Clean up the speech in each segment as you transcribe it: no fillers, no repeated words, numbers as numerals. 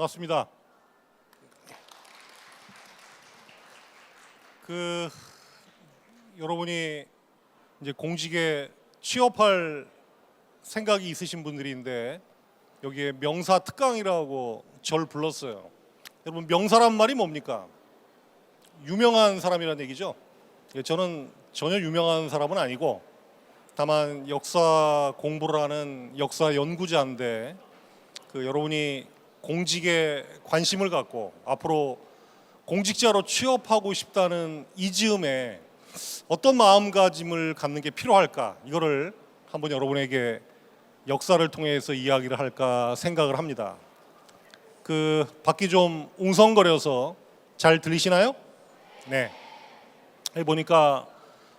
반갑습니다. 여러분이 이제 공직에 취업할 생각이 있으신 분들인데 여기에 명사 특강이라고 절 불렀어요. 여러분, 명사란 말이 뭡니까? 유명한 사람이라는 얘기죠. 저는 전혀 유명한 사람은 아니고 다만 역사 공부를 하는 역사 연구자인데 여러분이 공직에 관심을 갖고 앞으로 공직자로 취업하고 싶다는 이 즈음에 어떤 마음가짐을 갖는 게 필요할까, 이거를 한번 여러분에게 역사를 통해서 이야기를 할까 생각을 합니다. 밖이 좀 웅성거려서 잘 들리시나요? 네. 여기 보니까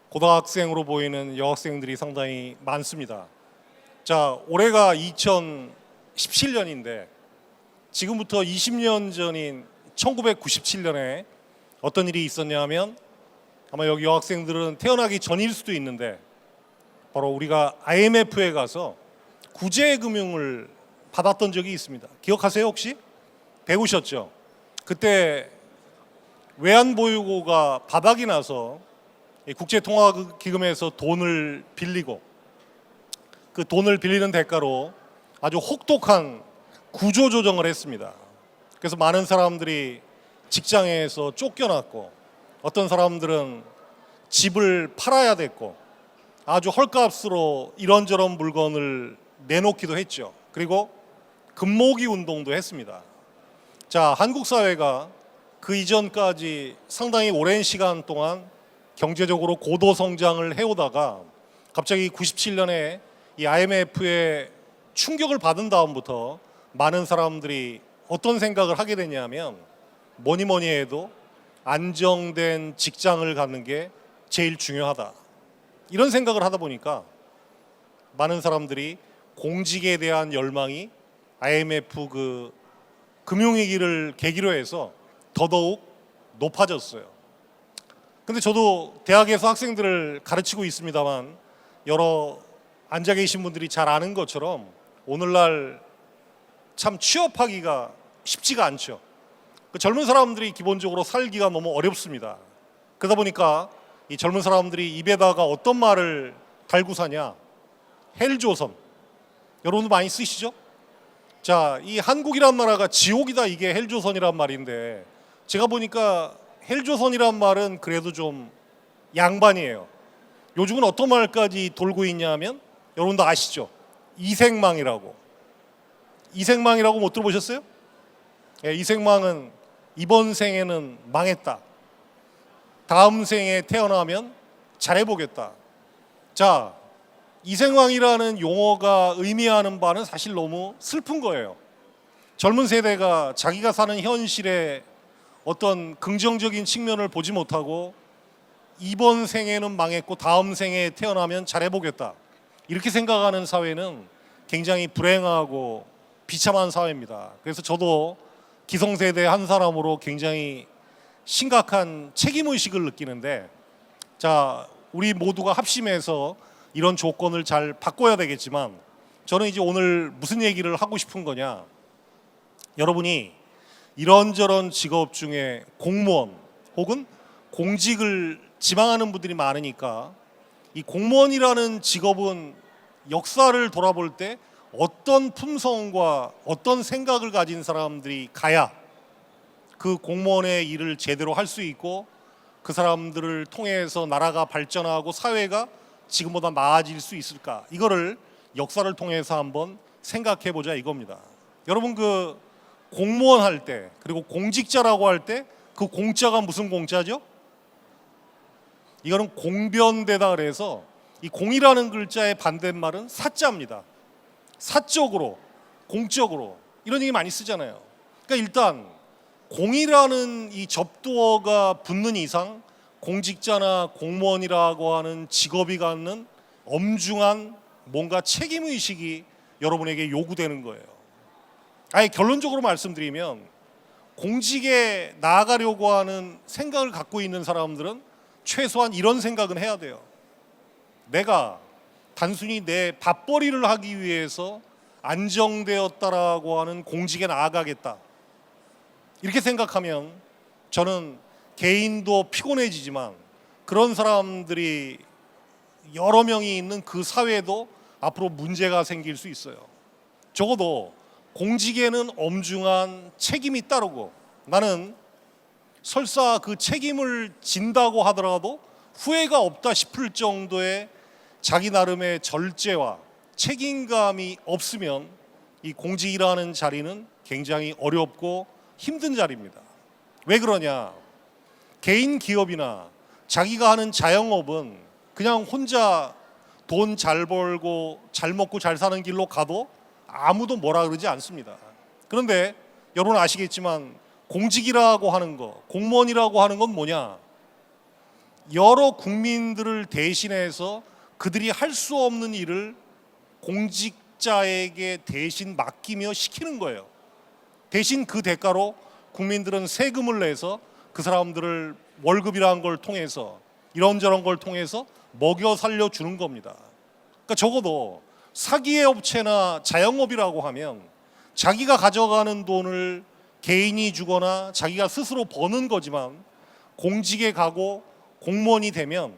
고등학생으로 보이는 여학생들이 상당히 많습니다. 자, 올해가 2017년인데 지금부터 20년 전인 1997년에 어떤 일이 있었냐 하면 아마 여기 여학생들은 태어나기 전일 수도 있는데 바로 우리가 IMF에 가서 구제금융을 받았던 적이 있습니다. 기억하세요 혹시? 배우셨죠? 그때 외환보유고가 바닥이 나서 국제통화기금에서 돈을 빌리고 그 돈을 빌리는 대가로 아주 혹독한 구조조정을 했습니다. 그래서 많은 사람들이 직장에서 쫓겨났고 어떤 사람들은 집을 팔아야 됐고 아주 헐값으로 이런저런 물건을 내놓기도 했죠. 그리고 금모기 운동도 했습니다. 자, 한국 사회가 그 이전까지 상당히 오랜 시간 동안 경제적으로 고도 성장을 해오다가 갑자기 97년에 이 IMF에 충격을 받은 다음부터 많은 사람들이 어떤 생각을 하게 되냐면 뭐니 해도 안정된 직장을 갖는 게 제일 중요하다, 이런 생각을 하다 보니까 많은 사람들이 공직에 대한 열망이 IMF 금융위기를 계기로 해서 더더욱 높아졌어요. 근데 저도 대학에서 학생들을 가르치고 있습니다만 여러 앉아 계신 분들이 잘 아는 것처럼 오늘날 참 취업하기가 쉽지가 않죠. 젊은 사람들이 기본적으로 살기가 너무 어렵습니다. 그러다 보니까 이 젊은 사람들이 입에다가 어떤 말을 달고 사냐? 헬조선. 여러분도 많이 쓰시죠? 자, 이 한국이란 나라가 지옥이다, 이게 헬조선이란 말인데 제가 보니까 헬조선이란 말은 그래도 좀 양반이에요. 요즘은 어떤 말까지 돌고 있냐면 여러분도 아시죠? 이생망이라고. 이생망이라고 못 들어보셨어요? 예, 이생망은 이번 생에는 망했다, 다음 생에 태어나면 잘해보겠다. 자, 이생망이라는 용어가 의미하는 바는 사실 너무 슬픈 거예요. 젊은 세대가 자기가 사는 현실에 어떤 긍정적인 측면을 보지 못하고 이번 생에는 망했고 다음 생에 태어나면 잘해보겠다, 이렇게 생각하는 사회는 굉장히 불행하고 비참한 사회입니다. 그래서 저도 기성세대 한 사람으로 굉장히 심각한 책임의식을 느끼는데, 자, 우리 모두가 합심해서 이런 조건을 잘 바꿔야 되겠지만 저는 이제 오늘 무슨 얘기를 하고 싶은 거냐, 여러분이 이런저런 직업 중에 공무원 혹은 공직을 지망하는 분들이 많으니까 이 공무원이라는 직업은 역사를 돌아볼 때 어떤 품성과 어떤 생각을 가진 사람들이 가야 그 공무원의 일을 제대로 할 수 있고 그 사람들을 통해서 나라가 발전하고 사회가 지금보다 나아질 수 있을까, 이거를 역사를 통해서 한번 생각해 보자 이겁니다. 여러분, 공무원 할 때 그리고 공직자라고 할 때 그 공자가 무슨 공자죠? 이거는 공변대다 그래서 이 공이라는 글자의 반대말은 사자입니다. 사적으로, 공적으로, 이런 얘기 많이 쓰잖아요. 그러니까 일단 공이라는 이 접두어가 붙는 이상 공직자나 공무원이라고 하는 직업이 갖는 엄중한 뭔가 책임의식이 여러분에게 요구되는 거예요. 아예 결론적으로 말씀드리면 공직에 나아가려고 하는 생각을 갖고 있는 사람들은 최소한 이런 생각은 해야 돼요. 내가 단순히 내 밥벌이를 하기 위해서 안정되었다라고 하는 공직에 나아가겠다, 이렇게 생각하면 저는 개인도 피곤해지지만 그런 사람들이 여러 명이 있는 그 사회도 앞으로 문제가 생길 수 있어요. 적어도 공직에는 엄중한 책임이 따르고 나는 설사 그 책임을 진다고 하더라도 후회가 없다 싶을 정도의 자기 나름의 절제와 책임감이 없으면 이 공직이라는 자리는 굉장히 어렵고 힘든 자리입니다. 왜 그러냐? 개인 기업이나 자기가 하는 자영업은 그냥 혼자 돈 잘 벌고 잘 먹고 잘 사는 길로 가도 아무도 뭐라 그러지 않습니다. 그런데 여러분 아시겠지만 공직이라고 하는 거, 공무원이라고 하는 건 뭐냐? 여러 국민들을 대신해서 그들이 할 수 없는 일을 공직자에게 대신 맡기며 시키는 거예요. 대신 그 대가로 국민들은 세금을 내서 그 사람들을 월급이라는 걸 통해서 이런저런 걸 통해서 먹여 살려주는 겁니다. 그러니까 적어도 사기의 업체나 자영업이라고 하면 자기가 가져가는 돈을 개인이 주거나 자기가 스스로 버는 거지만 공직에 가고 공무원이 되면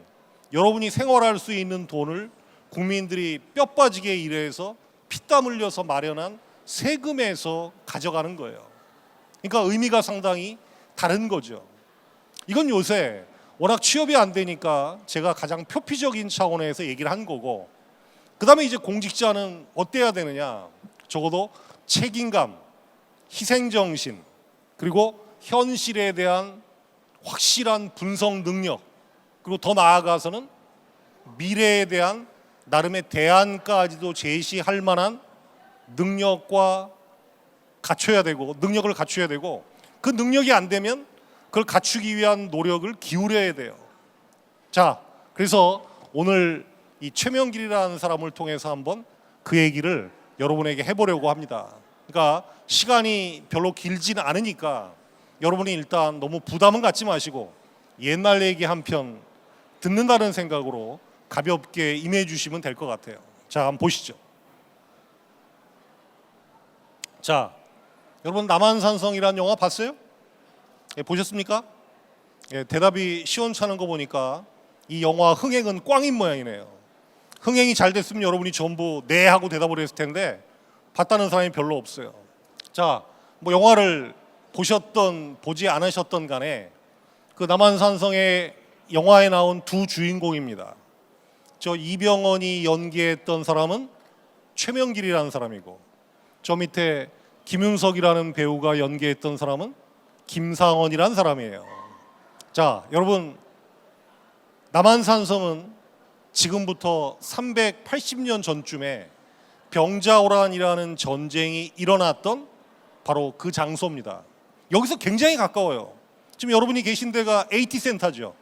여러분이 생활할 수 있는 돈을 국민들이 뼈 빠지게 일해서 피땀 흘려서 마련한 세금에서 가져가는 거예요. 그러니까 의미가 상당히 다른 거죠. 이건 요새 워낙 취업이 안 되니까 제가 가장 표피적인 차원에서 얘기를 한 거고, 그 다음에 이제 공직자는 어때야 되느냐? 적어도 책임감, 희생정신, 그리고 현실에 대한 확실한 분석 능력, 그리고 더 나아가서는 미래에 대한 나름의 대안까지도 제시할 만한 능력과 갖춰야 되고, 능력을 갖춰야 되고, 그 능력이 안 되면 그걸 갖추기 위한 노력을 기울여야 돼요. 자, 그래서 오늘 이 최명길이라는 사람을 통해서 한번 그 얘기를 여러분에게 해보려고 합니다. 그러니까 시간이 별로 길지는 않으니까 여러분이 일단 너무 부담은 갖지 마시고 옛날 얘기 한 편 듣는다는 생각으로 가볍게 임해 주시면 될 것 같아요. 자, 한번 보시죠. 자, 여러분 남한산성이라는 영화 봤어요? 예, 보셨습니까? 예, 대답이 시원찮은 거 보니까 이 영화 흥행은 꽝인 모양이네요. 흥행이 잘 됐으면 여러분이 전부 네 하고 대답을 했을 텐데 봤다는 사람이 별로 없어요. 자, 뭐 영화를 보셨던 보지 않으셨던 간에 그 남한산성의 영화에 나온 두 주인공입니다. 저 이병헌이 연기했던 사람은 최명길이라는 사람이고, 저 밑에 김윤석이라는 배우가 연기했던 사람은 김상원이라는 사람이에요. 자, 여러분 남한산성은 지금부터 380년 전쯤에 병자호란이라는 전쟁이 일어났던 바로 그 장소입니다. 여기서 굉장히 가까워요. 지금 여러분이 계신 데가 AT센터죠.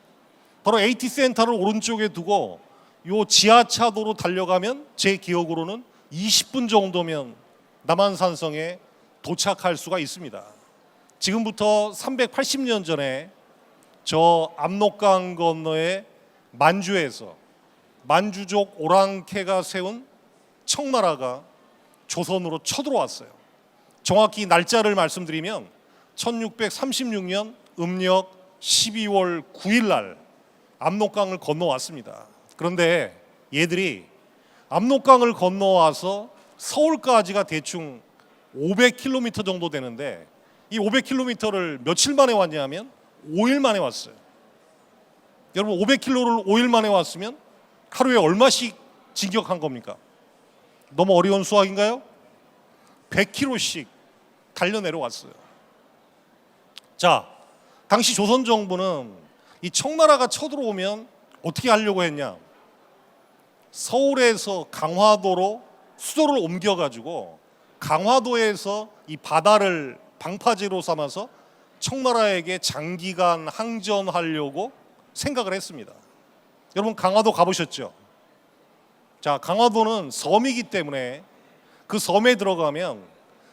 바로 AT센터를 오른쪽에 두고 요 지하차도로 달려가면 제 기억으로는 20분 정도면 남한산성에 도착할 수가 있습니다. 지금부터 380년 전에 저 압록강 건너에 만주에서 만주족 오랑캐가 세운 청나라가 조선으로 쳐들어왔어요. 정확히 날짜를 말씀드리면 1636년 음력 12월 9일 날 압록강을 건너왔습니다. 그런데 얘들이 압록강을 건너와서 서울까지가 대충 500km 정도 되는데 이 500km를 며칠 만에 왔냐면 5일 만에 왔어요. 여러분 500km를 5일 만에 왔으면 하루에 얼마씩 진격한 겁니까? 너무 어려운 수학인가요? 100km씩 달려 내려왔어요. 자, 당시 조선 정부는 이 청나라가 쳐들어오면 어떻게 하려고 했냐? 서울에서 강화도로 수도를 옮겨가지고 강화도에서 이 바다를 방파제로 삼아서 청나라에게 장기간 항전하려고 생각을 했습니다. 여러분 강화도 가보셨죠? 자, 강화도는 섬이기 때문에 그 섬에 들어가면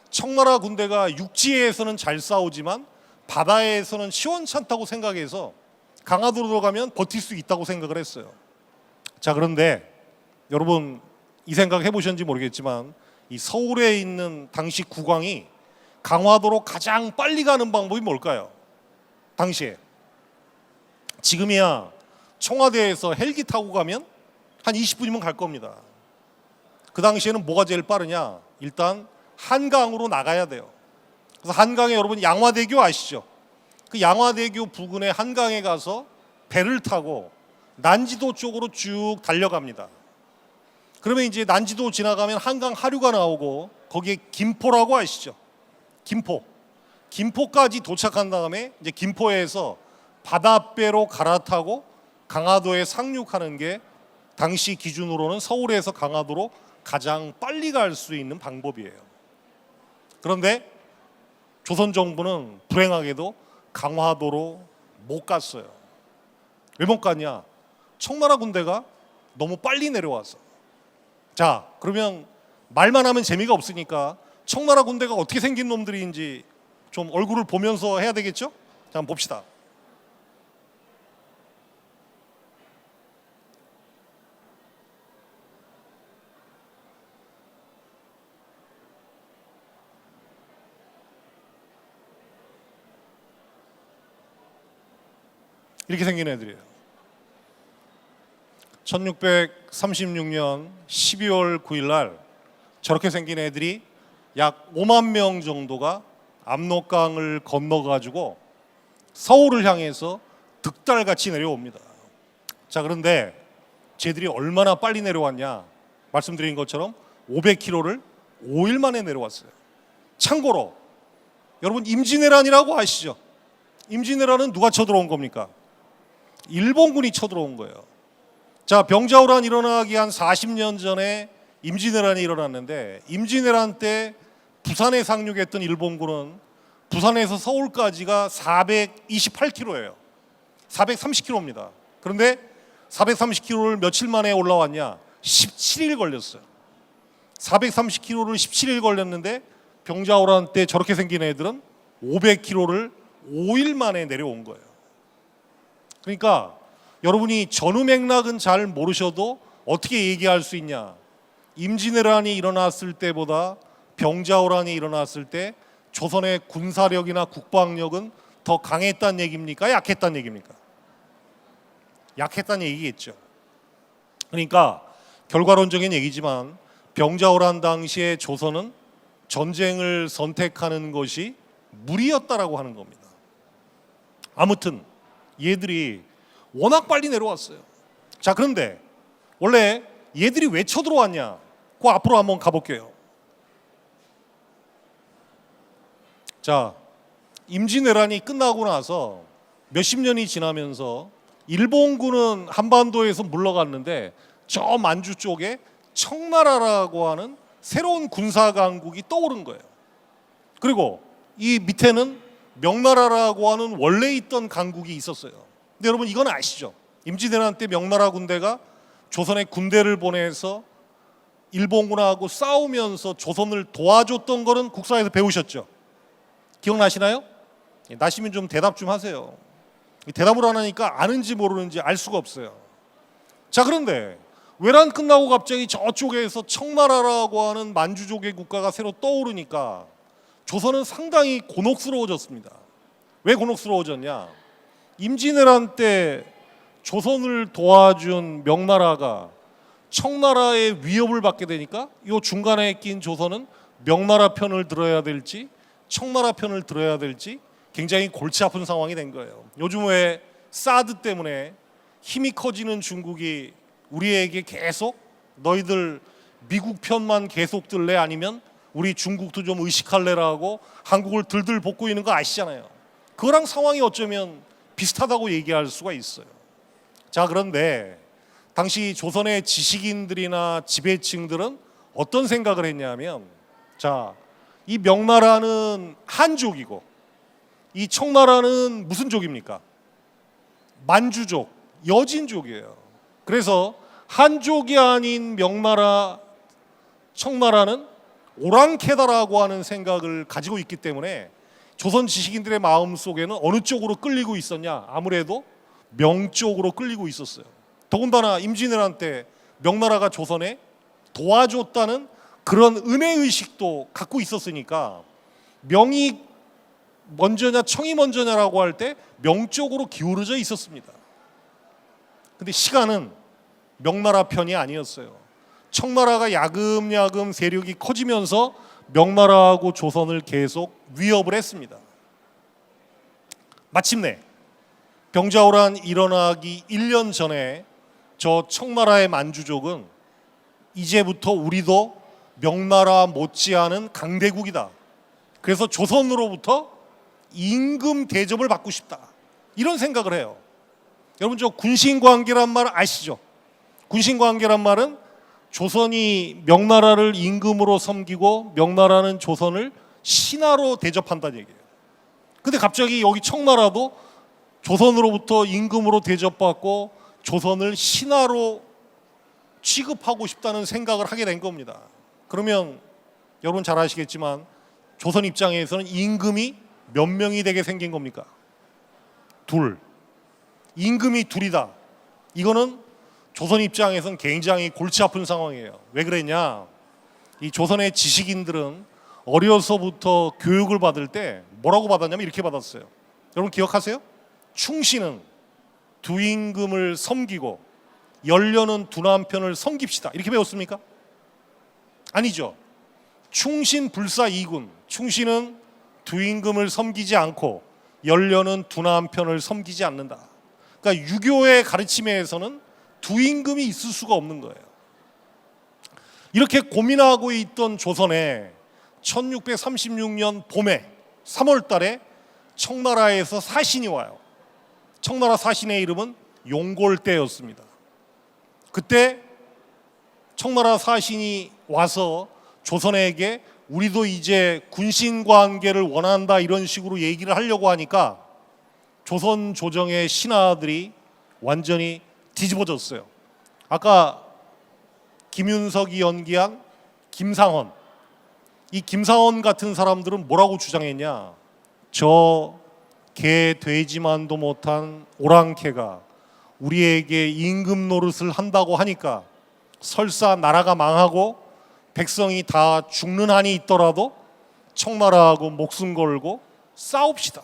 청나라 군대가 육지에서는 잘 싸우지만 바다에서는 시원찮다고 생각해서 강화도로 들어가면 버틸 수 있다고 생각을 했어요. 자, 그런데 여러분 이 생각 해보셨는지 모르겠지만 이 서울에 있는 당시 국왕이 강화도로 가장 빨리 가는 방법이 뭘까요? 당시에. 지금이야 청와대에서 헬기 타고 가면 한 20분이면 갈 겁니다. 그 당시에는 뭐가 제일 빠르냐? 일단 한강으로 나가야 돼요. 그래서 한강에 여러분 양화대교 아시죠? 그 양화대교 부근의 한강에 가서 배를 타고 난지도 쪽으로 쭉 달려갑니다. 그러면 이제 난지도 지나가면 한강 하류가 나오고 거기에 김포라고 아시죠? 김포까지 도착한 다음에 이제 김포에서 바닷배로 갈아타고 강화도에 상륙하는 게 당시 기준으로는 서울에서 강화도로 가장 빨리 갈 수 있는 방법이에요. 그런데 조선 정부는 불행하게도 강화도로 못 갔어요. 왜 못 갔냐? 청나라 군대가 너무 빨리 내려와서. 자, 그러면 말만 하면 재미가 없으니까 청나라 군대가 어떻게 생긴 놈들인지 좀 얼굴을 보면서 해야 되겠죠? 자, 한번 봅시다. 이렇게 생긴 애들이에요. 1636년 12월 9일 날 저렇게 생긴 애들이 약 5만 명 정도가 압록강을 건너가지고 서울을 향해서 득달같이 내려옵니다. 자, 그런데 쟤들이 얼마나 빨리 내려왔냐? 말씀드린 것처럼 500km를 5일 만에 내려왔어요. 참고로 여러분 임진왜란이라고 아시죠? 임진왜란은 누가 쳐들어온 겁니까? 일본군이 쳐들어온 거예요. 자, 병자호란 일어나기 한 40년 전에 임진왜란이 일어났는데 임진왜란 때 부산에 상륙했던 일본군은 부산에서 서울까지가 428km예요. 430km입니다. 그런데 430km를 며칠 만에 올라왔냐? 17일 걸렸어요. 430km를 17일 걸렸는데 병자호란 때 저렇게 생긴 애들은 500km를 5일 만에 내려온 거예요. 그러니까 여러분이 전후 맥락은 잘 모르셔도 어떻게 얘기할 수 있냐? 임진왜란이 일어났을 때보다 병자호란이 일어났을 때 조선의 군사력이나 국방력은 더 강했다는 얘기입니까? 약했다는 얘기입니까? 약했다는 얘기겠죠. 그러니까 결과론적인 얘기지만 병자호란 당시에 조선은 전쟁을 선택하는 것이 무리였다라고 하는 겁니다. 아무튼 얘들이 워낙 빨리 내려왔어요. 자, 그런데 원래 얘들이 왜 쳐들어왔냐? 그 앞으로 한번 가볼게요. 자, 임진왜란이 끝나고 나서 몇십 년이 지나면서 일본군은 한반도에서 물러갔는데 저 만주 쪽에 청나라라고 하는 새로운 군사 강국이 떠오른 거예요. 그리고 이 밑에는 명나라라고 하는 원래 있던 강국이 있었어요. 근데 여러분 이건 아시죠? 임진왜란 때 명나라 군대가 조선의 군대를 보내서 일본군하고 싸우면서 조선을 도와줬던 거는 국사에서 배우셨죠? 기억나시나요? 나시면 좀 대답 좀 하세요. 대답을 안 하니까 아는지 모르는지 알 수가 없어요. 자, 그런데 외란 끝나고 갑자기 저쪽에서 청나라라고 하는 만주족의 국가가 새로 떠오르니까 조선은 상당히 곤혹스러워졌습니다. 왜 곤혹스러워졌냐? 임진왜란 때 조선을 도와준 명나라가 청나라의 위협을 받게 되니까 이 중간에 낀 조선은 명나라 편을 들어야 될지 청나라 편을 들어야 될지 굉장히 골치 아픈 상황이 된 거예요. 요즘 왜 사드 때문에 힘이 커지는 중국이 우리에게 계속 너희들 미국 편만 계속 들래 아니면 우리 중국도 좀 의식할래라고 한국을 들들 볶고 있는 거 아시잖아요. 그거랑 상황이 어쩌면 비슷하다고 얘기할 수가 있어요. 자, 그런데 당시 조선의 지식인들이나 지배층들은 어떤 생각을 했냐면, 자, 이 명나라는 한족이고 이 청나라는 무슨 족입니까? 만주족, 여진족이에요. 그래서 한족이 아닌 명나라, 청나라는 오랑캐다라고 하는 생각을 가지고 있기 때문에 조선 지식인들의 마음 속에는 어느 쪽으로 끌리고 있었냐? 아무래도 명 쪽으로 끌리고 있었어요. 더군다나 임진왜란 때 명나라가 조선에 도와줬다는 그런 은혜의식도 갖고 있었으니까 명이 먼저냐 청이 먼저냐라고 할 때 명 쪽으로 기울어져 있었습니다. 근데 시간은 명나라 편이 아니었어요. 청나라가 야금야금 세력이 커지면서 명나라하고 조선을 계속 위협을 했습니다. 마침내 병자호란 일어나기 1년 전에 저 청나라의 만주족은 이제부터 우리도 명나라 못지않은 강대국이다. 그래서 조선으로부터 임금 대접을 받고 싶다. 이런 생각을 해요. 여러분 저 군신관계란 말 아시죠? 군신관계란 말은 조선이 명나라를 임금으로 섬기고 명나라는 조선을 신하로 대접한다는 얘기예요. 근데 갑자기 여기 청나라도 조선으로부터 임금으로 대접받고 조선을 신하로 취급하고 싶다는 생각을 하게 된 겁니다. 그러면 여러분 잘 아시겠지만 조선 입장에서는 임금이 몇 명이 되게 생긴 겁니까? 둘. 임금이 둘이다. 이거는 조선 입장에서는 굉장히 골치 아픈 상황이에요. 왜 그랬냐? 이 조선의 지식인들은 어려서부터 교육을 받을 때 뭐라고 받았냐면 이렇게 받았어요. 여러분 기억하세요? 충신은 두 임금을 섬기고 연료는 두 남편을 섬깁시다. 이렇게 배웠습니까? 아니죠. 충신 불사 이군. 충신은 두 임금을 섬기지 않고 연료는 두 남편을 섬기지 않는다. 그러니까 유교의 가르침에서는 두 임금이 있을 수가 없는 거예요. 이렇게 고민하고 있던 조선에 1636년 봄에 3월 달에 청나라에서 사신이 와요. 청나라 사신의 이름은 용골대였습니다. 그때 청나라 사신이 와서 조선에게 우리도 이제 군신관계를 원한다 이런 식으로 얘기를 하려고 하니까 조선 조정의 신하들이 완전히 뒤집어졌어요. 아까 김윤석이 연기한 김상헌, 이 김상헌 같은 사람들은 뭐라고 주장했냐? 저 개 돼지만도 못한 오랑캐가 우리에게 임금 노릇을 한다고 하니까 설사 나라가 망하고 백성이 다 죽는 한이 있더라도 청나라하고 목숨 걸고 싸웁시다.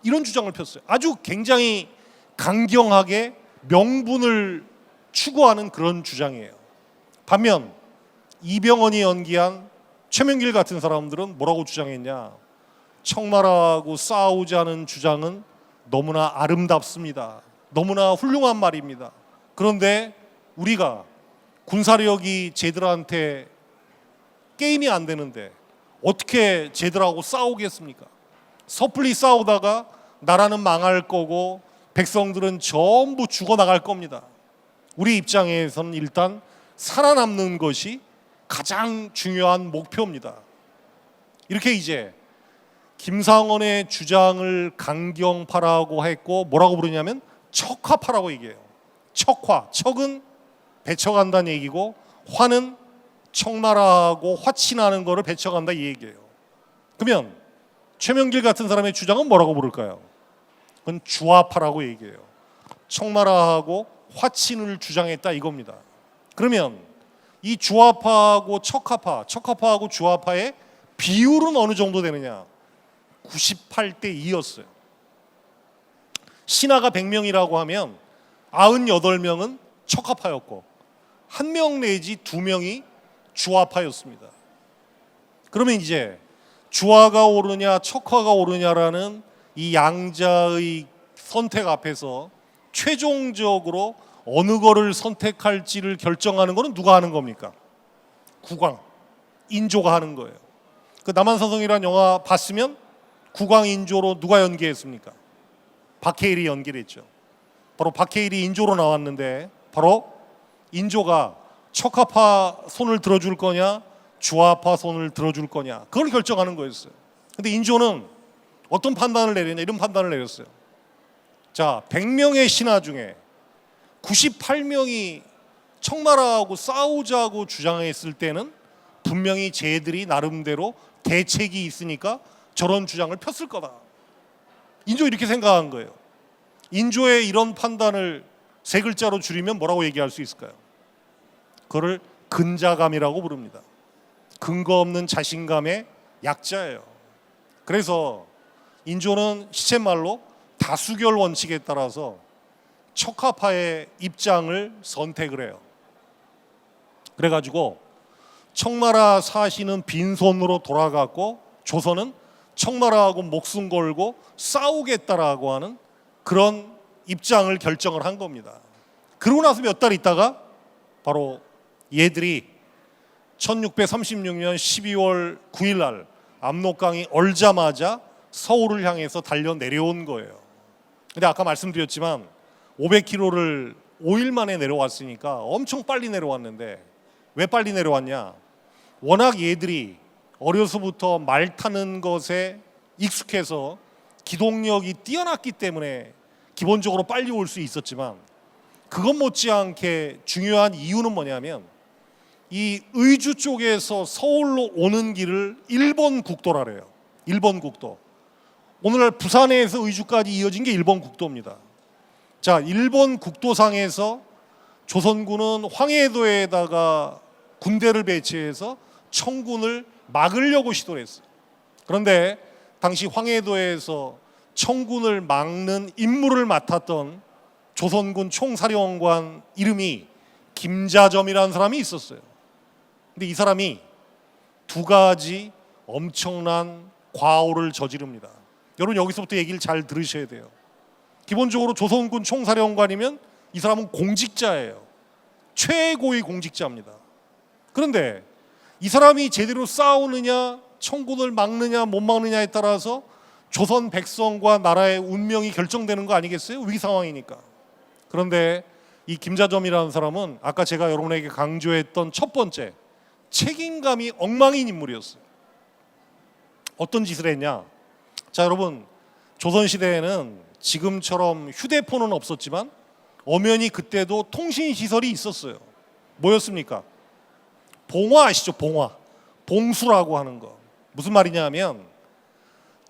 이런 주장을 폈어요. 아주 굉장히 강경하게 명분을 추구하는 그런 주장이에요. 반면 이병헌이 연기한 최명길 같은 사람들은 뭐라고 주장했냐? 청나라하고 싸우자는 주장은 너무나 아름답습니다. 너무나 훌륭한 말입니다. 그런데 우리가 군사력이 쟤들한테 게임이 안 되는데 어떻게 쟤들하고 싸우겠습니까? 섣불리 싸우다가 나라는 망할 거고 백성들은 전부 죽어나갈 겁니다. 우리 입장에서는 일단 살아남는 것이 가장 중요한 목표입니다. 이렇게 이제 김상헌의 주장을 강경파라고 했고 뭐라고 부르냐면 척화파라고 얘기해요. 척화, 척은 배척한다는 얘기고 화는 청나라하고 화친하는 거를 배척한다 이 얘기예요. 그러면 최명길 같은 사람의 주장은 뭐라고 부를까요? 그건 주화파라고 얘기해요. 청나라하고 화친을 주장했다 이겁니다. 그러면 이 주화파하고 척화파, 척화파하고 주화파의 비율은 어느 정도 되느냐? 98대 2였어요. 신하가 100명이라고 하면 98명은 척화파였고 1명 내지 2명이 주화파였습니다. 그러면 이제 주화가 오르냐 척화가 오르냐라는 이 양자의 선택 앞에서 최종적으로 어느 거를 선택할지를 결정하는 거는 누가 하는 겁니까? 국왕, 인조가 하는 거예요. 그 남한산성이라는 영화 봤으면 국왕 인조로 누가 연기했습니까? 박해일이 연기했죠. 바로 박해일이 인조로 나왔는데 바로 인조가 척화파 손을 들어줄 거냐 주화파 손을 들어줄 거냐 그걸 결정하는 거였어요. 근데 인조는 어떤 판단을 내렸냐 이런 판단을 내렸어요. 자, 100명의 신하 중에 98명이 청나라하고 싸우자고 주장했을 때는 분명히 쟤들이 나름대로 대책이 있으니까 저런 주장을 폈을 거다. 인조 이렇게 생각한 거예요. 인조의 이런 판단을 세 글자로 줄이면 뭐라고 얘기할 수 있을까요? 그걸 근자감이라고 부릅니다. 근거 없는 자신감에 약자예요. 그래서 인조는 시쳇말로 다수결 원칙에 따라서 척하파의 입장을 선택을 해요. 그래가지고 청나라 사신은 빈손으로 돌아갔고 조선은 청나라하고 목숨 걸고 싸우겠다라고 하는 그런 입장을 결정을 한 겁니다. 그러고 나서 몇 달 있다가 바로 얘들이 1636년 12월 9일 날 압록강이 얼자마자 서울을 향해서 달려 내려온 거예요. 근데 아까 말씀드렸지만 500km를 5일 만에 내려왔으니까 엄청 빨리 내려왔는데 왜 빨리 내려왔냐? 워낙 얘들이 어려서부터 말 타는 것에 익숙해서 기동력이 뛰어났기 때문에 기본적으로 빨리 올 수 있었지만 그것 못지않게 중요한 이유는 뭐냐면 이 의주 쪽에서 서울로 오는 길을 일본 국도라래요. 일본 국도. 오늘날 부산에서 의주까지 이어진 게 일본 국도입니다. 자, 일본 국도상에서 조선군은 황해도에다가 군대를 배치해서 청군을 막으려고 시도를 했어요. 그런데 당시 황해도에서 청군을 막는 임무를 맡았던 조선군 총사령관 이름이 김자점이라는 사람이 있었어요. 근데 이 사람이 두 가지 엄청난 과오를 저지릅니다. 여러분 여기서부터 얘기를 잘 들으셔야 돼요. 기본적으로 조선군 총사령관이면 이 사람은 공직자예요. 최고의 공직자입니다. 그런데 이 사람이 제대로 싸우느냐 청군을 막느냐 못 막느냐에 따라서 조선 백성과 나라의 운명이 결정되는 거 아니겠어요? 위기 상황이니까. 그런데 이 김자점이라는 사람은 아까 제가 여러분에게 강조했던 첫 번째 책임감이 엉망인 인물이었어요. 어떤 짓을 했냐? 자, 여러분 조선시대에는 지금처럼 휴대폰은 없었지만 엄연히 그때도 통신시설이 있었어요. 뭐였습니까? 봉화 아시죠? 봉화. 봉수라고 하는 거. 무슨 말이냐 하면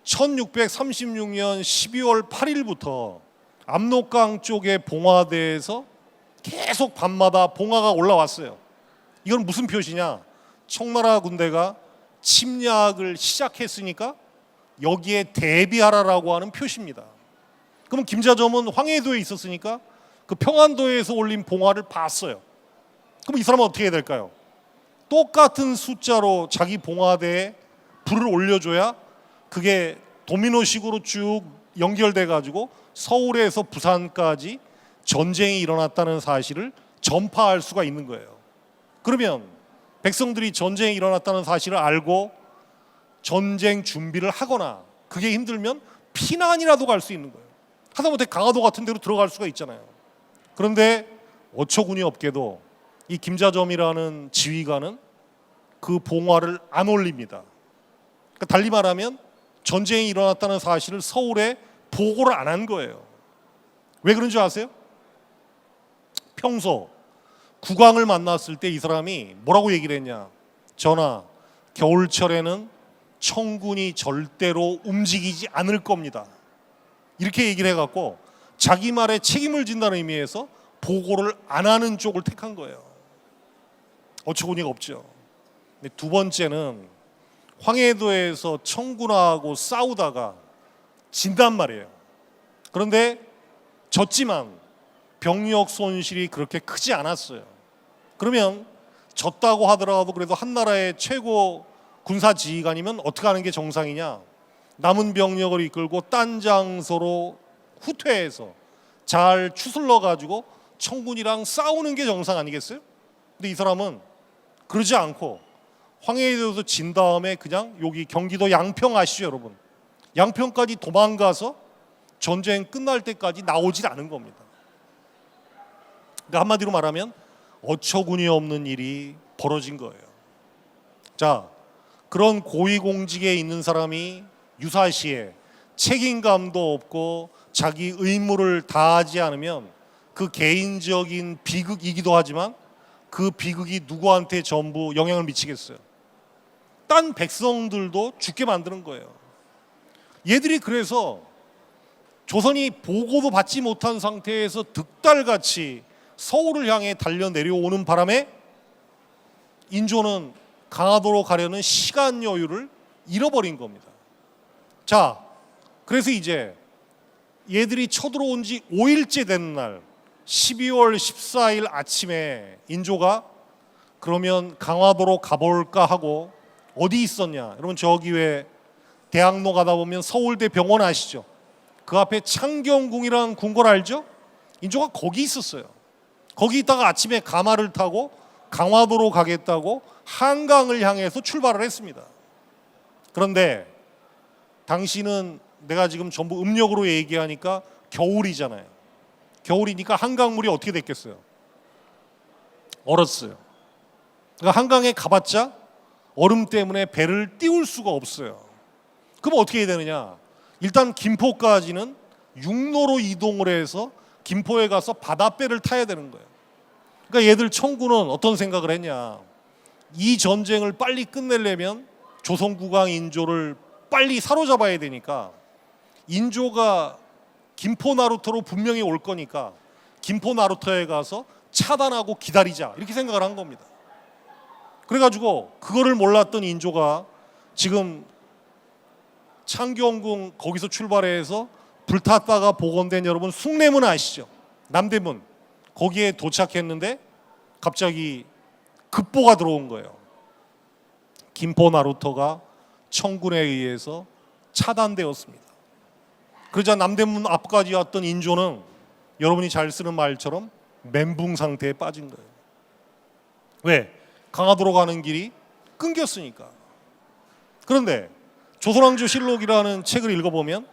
1636년 12월 8일부터 압록강 쪽의 봉화대에서 계속 밤마다 봉화가 올라왔어요. 이건 무슨 표시냐? 청나라 군대가 침략을 시작했으니까 여기에 대비하라라고 하는 표시입니다. 그럼 김자점은 황해도에 있었으니까 그 평안도에서 올린 봉화를 봤어요. 그럼 이 사람은 어떻게 해야 될까요? 똑같은 숫자로 자기 봉화대에 불을 올려줘야 그게 도미노식으로 쭉 연결돼 가지고 서울에서 부산까지 전쟁이 일어났다는 사실을 전파할 수가 있는 거예요. 그러면 백성들이 전쟁이 일어났다는 사실을 알고 전쟁 준비를 하거나 그게 힘들면 피난이라도 갈 수 있는 거예요. 하다못해 강화도 같은 데로 들어갈 수가 있잖아요. 그런데 어처구니 없게도 이 김자점이라는 지휘관은 그 봉화를 안 올립니다. 그러니까 달리 말하면 전쟁이 일어났다는 사실을 서울에 보고를 안 한 거예요. 왜 그런 줄 아세요? 평소 국왕을 만났을 때 이 사람이 뭐라고 얘기를 했냐? 전하, 겨울철에는 청군이 절대로 움직이지 않을 겁니다. 이렇게 얘기를 해갖고 자기 말에 책임을 진다는 의미에서 보고를 안 하는 쪽을 택한 거예요. 어처구니가 없죠. 근데 두 번째는 황해도에서 청군하고 싸우다가 진단 말이에요. 그런데 졌지만 병력 손실이 그렇게 크지 않았어요. 그러면 졌다고 하더라도 그래도 한 나라의 최고 군사 지휘관이면 어떻게 하는 게 정상이냐? 남은 병력을 이끌고 딴 장소로 후퇴해서 잘 추슬러 가지고 청군이랑 싸우는 게 정상 아니겠어요? 근데 이 사람은 그러지 않고 황해도에서 진 다음에 그냥 여기 경기도 양평 아시죠, 여러분? 양평까지 도망가서 전쟁 끝날 때까지 나오질 않은 겁니다. 그러니까 한마디로 말하면 어처구니 없는 일이 벌어진 거예요. 자, 그런 고위공직에 있는 사람이 유사시에 책임감도 없고 자기 의무를 다하지 않으면 그 개인적인 비극이기도 하지만 그 비극이 누구한테 전부 영향을 미치겠어요? 딴 백성들도 죽게 만드는 거예요. 얘들이 그래서 조선이 보고도 받지 못한 상태에서 득달같이 서울을 향해 달려 내려오는 바람에 인조는 강화도로 가려는 시간 여유를 잃어버린 겁니다. 자, 그래서 이제 얘들이 쳐들어온 지 5일째 되는 날 12월 14일 아침에 인조가 그러면 강화도로 가볼까 하고 어디 있었냐? 여러분 저기 왜 대학로 가다 보면 서울대 병원 아시죠? 그 앞에 창경궁이라는 궁궐 알죠? 인조가 거기 있었어요. 거기 있다가 아침에 가마를 타고 강화도로 가겠다고 한강을 향해서 출발을 했습니다. 그런데 당시는 내가 지금 전부 음력으로 얘기하니까 겨울이잖아요. 겨울이니까 한강물이 어떻게 됐겠어요? 얼었어요. 그러니까 한강에 가봤자 얼음 때문에 배를 띄울 수가 없어요. 그럼 어떻게 해야 되느냐? 일단 김포까지는 육로로 이동을 해서 김포에 가서 바닷배를 타야 되는 거예요. 그러니까 얘들 청군은 어떤 생각을 했냐? 이 전쟁을 빨리 끝내려면 조선국왕 인조를 빨리 사로잡아야 되니까 인조가 김포 나루터로 분명히 올 거니까 김포 나루터에 가서 차단하고 기다리자 이렇게 생각을 한 겁니다. 그래가지고 그거를 몰랐던 인조가 지금 창경궁 거기서 출발해서 불탔다가 복원된 여러분 숭례문 아시죠? 남대문 거기에 도착했는데 갑자기 급보가 들어온 거예요. 김포 나루터가 청군에 의해서 차단되었습니다. 그러자 남대문 앞까지 왔던 인조는 여러분이 잘 쓰는 말처럼 멘붕 상태에 빠진 거예요. 왜? 강화도로 가는 길이 끊겼으니까. 그런데 조선왕조실록이라는 책을 읽어보면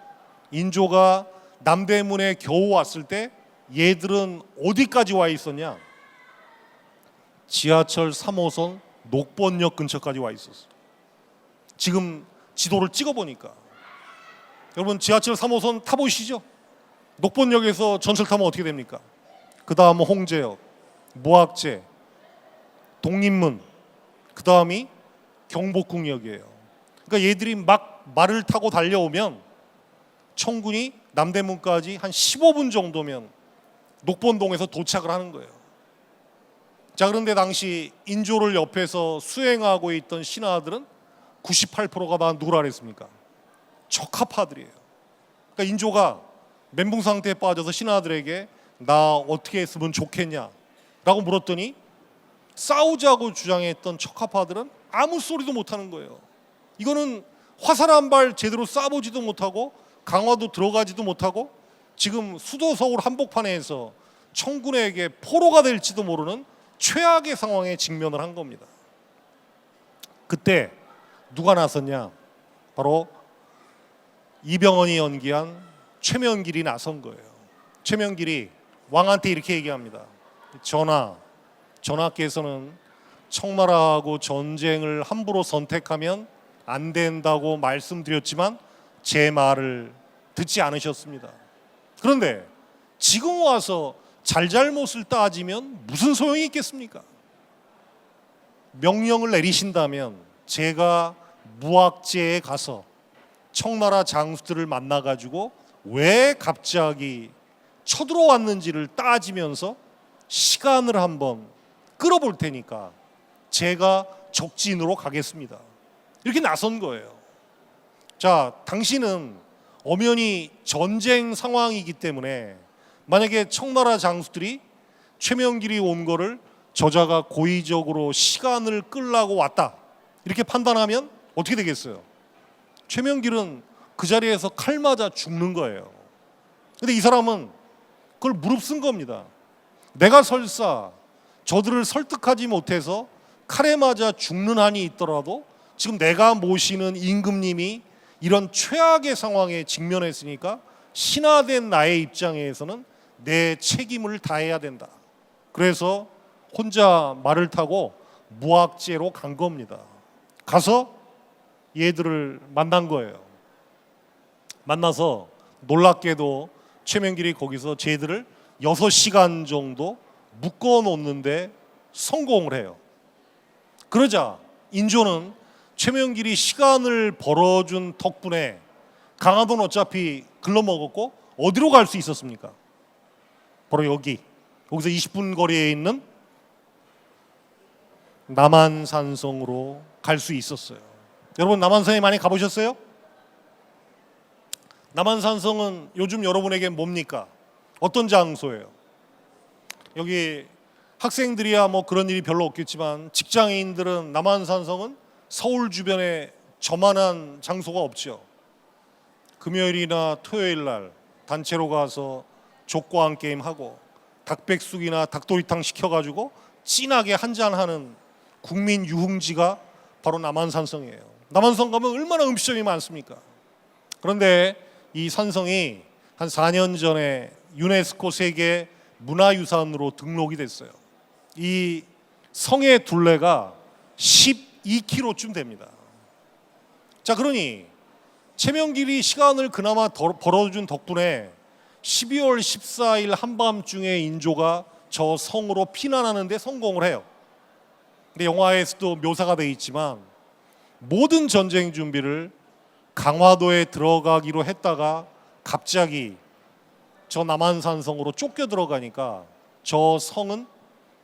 인조가 남대문에 겨우 왔을 때 얘들은 어디까지 와 있었냐? 지하철 3호선 녹번역 근처까지 와 있었어요. 지금 지도를 찍어보니까 여러분 지하철 3호선 타보시죠? 녹번역에서 전철 타면 어떻게 됩니까? 그 다음 홍제역, 모학제, 독립문, 그 다음이 경복궁역이에요. 그러니까 얘들이 막 말을 타고 달려오면 청군이 남대문까지 한 15분 정도면 녹번동에서 도착을 하는 거예요. 자, 그런데 당시 인조를 옆에서 수행하고 있던 신하들은 98%가 다 누구라 그랬습니까? 적합파들이에요. 그러니까 인조가 멘붕 상태에 빠져서 신하들에게 나 어떻게 했으면 좋겠냐 라고 물었더니 싸우자고 주장했던 척하파들은 아무 소리도 못하는 거예요. 이거는 화살 한 발 제대로 쏴보지도 못하고 강화도 들어가지도 못하고 지금 수도 서울 한복판에서 청군에게 포로가 될지도 모르는 최악의 상황에 직면을 한 겁니다. 그때 누가 나섰냐? 바로 이병헌이 연기한 최명길이 나선 거예요. 최명길이 왕한테 이렇게 얘기합니다. 전하께서는 청나라하고 전쟁을 함부로 선택하면 안 된다고 말씀드렸지만 제 말을 듣지 않으셨습니다. 그런데 지금 와서 잘잘못을 따지면 무슨 소용이 있겠습니까? 명령을 내리신다면 제가 무학제에 가서 청나라 장수들을 만나가지고 왜 갑자기 쳐들어왔는지를 따지면서 시간을 한번 끌어볼 테니까 제가 적진으로 가겠습니다. 이렇게 나선 거예요. 자, 당신은 엄연히 전쟁 상황이기 때문에 만약에 청나라 장수들이 최명길이 온 거를 저자가 고의적으로 시간을 끌라고 왔다 이렇게 판단하면 어떻게 되겠어요? 최명길은 그 자리에서 칼 맞아 죽는 거예요. 근데 이 사람은 그걸 무릅쓴 겁니다. 내가 설사 저들을 설득하지 못해서 칼에 맞아 죽는 한이 있더라도 지금 내가 모시는 임금님이 이런 최악의 상황에 직면했으니까 신하된 나의 입장에서는 내 책임을 다해야 된다. 그래서 혼자 말을 타고 무학제로 간 겁니다. 가서 얘들을 만난 거예요. 만나서 놀랍게도 최명길이 거기서 쟤들을 6시간 정도 묶어 놓는데 성공을 해요. 그러자 인조는 최명길이 시간을 벌어준 덕분에 강화도는 어차피 글러먹었고 어디로 갈 수 있었습니까? 바로 여기서 20분 거리에 있는 남한산성으로 갈 수 있었어요. 여러분 남한산에 많이 가보셨어요? 남한산성은 요즘 여러분에게 뭡니까? 어떤 장소예요? 여기 학생들이야 뭐 그런 일이 별로 없겠지만 직장인들은 남한산성은 서울 주변에 저만한 장소가 없죠. 금요일이나 토요일 날 단체로 가서 족구한 게임 하고 닭백숙이나 닭도리탕 시켜가지고 진하게 한잔하는 국민 유흥지가 바로 남한산성이에요. 남한산 가면 얼마나 음식점이 많습니까? 그런데 이 산성이 한 4년 전에 유네스코 세계 문화유산으로 등록이 됐어요. 이 성의 둘레가 12km쯤 됩니다. 자, 그러니 최명길이 시간을 그나마 벌어준 덕분에 12월 14일 한밤중에 인조가 저 성으로 피난하는 데 성공을 해요. 근데 영화에서도 묘사가 돼 있지만 모든 전쟁 준비를 강화도에 들어가기로 했다가 갑자기 저 남한산성으로 쫓겨 들어가니까 저 성은